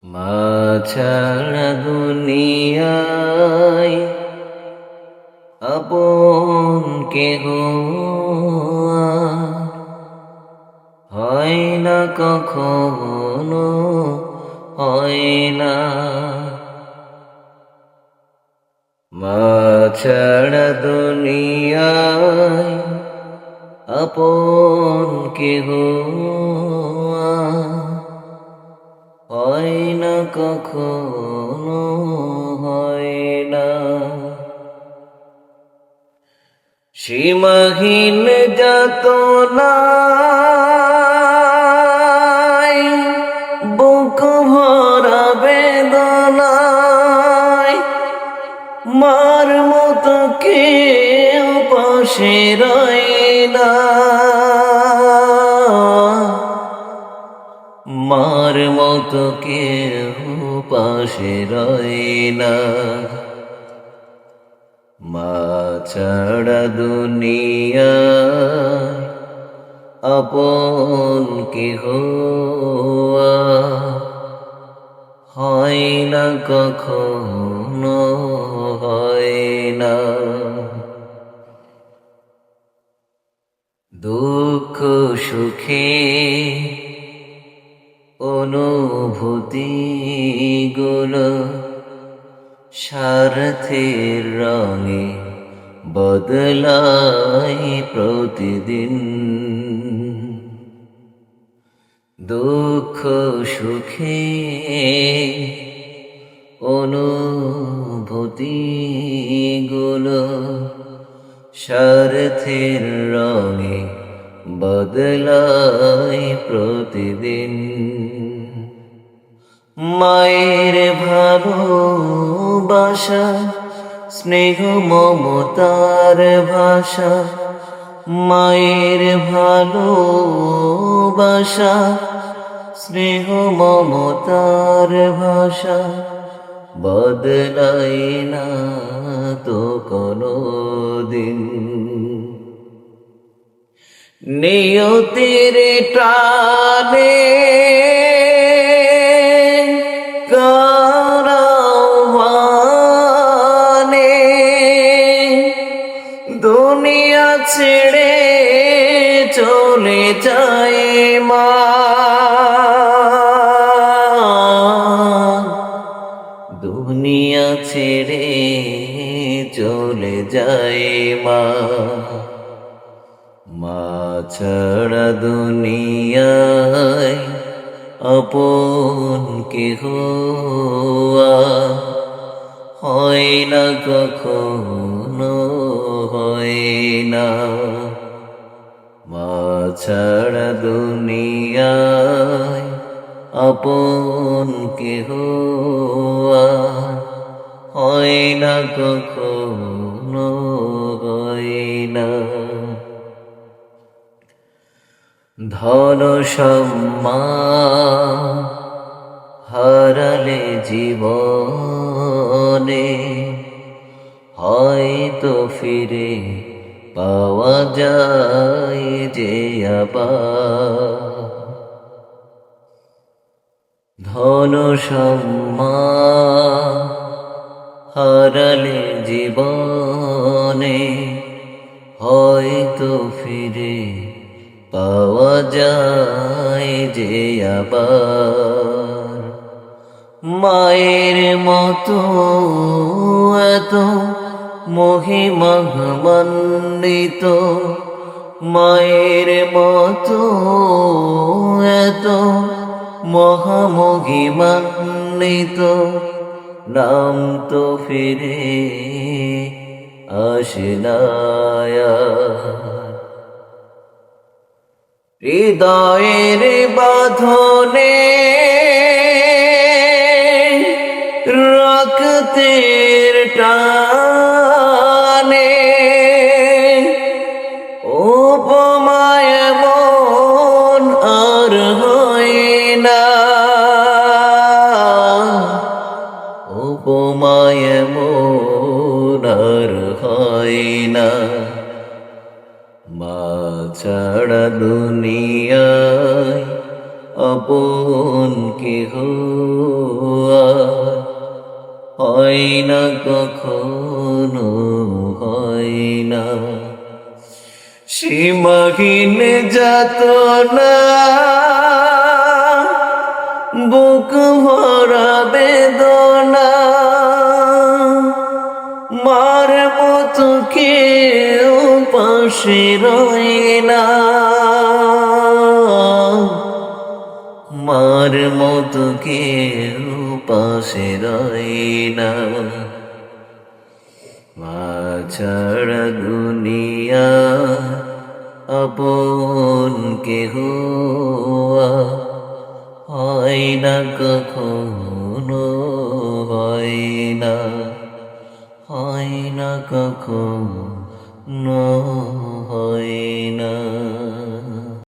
মা ছাড়া দুনিয়ায় আপন কেহ হয় না, কখনো হয় না। মা ছাড়া দুনিয়ায় আপন কেহ হয় না, কখনো হয় না। সীমাহীন যাতনায় বুক ভরা বেদনায় মার মতো কেউ পাশে রয় না, মার মতো কেউ পাশে রয় না। মা ছাড়া দুনিয়ায় আপন কেহ হয় না, কখনো হয় না। দুঃখ সুখে অনুভূতি গুলো স্বার্থের রঙে বদলায় প্রতিদিন। দুঃখ সুখে অনুভূতি গুলো স্বার্থের রঙে বদলায় প্রতিদিন। মায়ের ভালোবাসা স্নেহ মমতার ভাষা, মায়ের ভালোবাসা স্নেহ মমতার ভাষা বদলায় না তো কোনো দিন। নিয়তির টানে কারাওয়ানে দুনিয়া ছেড়ে চলে যায় মা, দুনিয়া ছেড়ে চলে যায় মা। মা ছাড়া দুনিয়ায় আপন কেহ হয় না, কখনো হয় না। মা ছাড়া দুনিয়ায় আপন কেহ হয় না, কখনো হয় না। ধন সম্মান হারালে জীবনে হয়তো ফিরে পাওয়া যায় যে আবার। ধন সম্মান হারালে জীবনে হয়তো ফিরে পাওয়া যায় যে আবার। মায়ের মতো এত মহিমান্বিত, মায়ের মতো এত মহামহিমান্বিত নাম তো ফিরে আসে না। হৃদয়ের বাঁধনে রক্তের টানে উপমায় মন আর হয় না, উপমায় মন আর হয় না। মা ছাড়া দুনিয়ায় আপন কেহ হয় না কখনো হয় না সীমাহীন যাতনা বুক ভরা বেদনা মার মতো কেউ পাশে রয় না মার মতো কেউ পাশে রয় না মা ছাড়া দুনিয়া আপন কেহ হয় না কখনো হয় না হয় না কখনো হয় না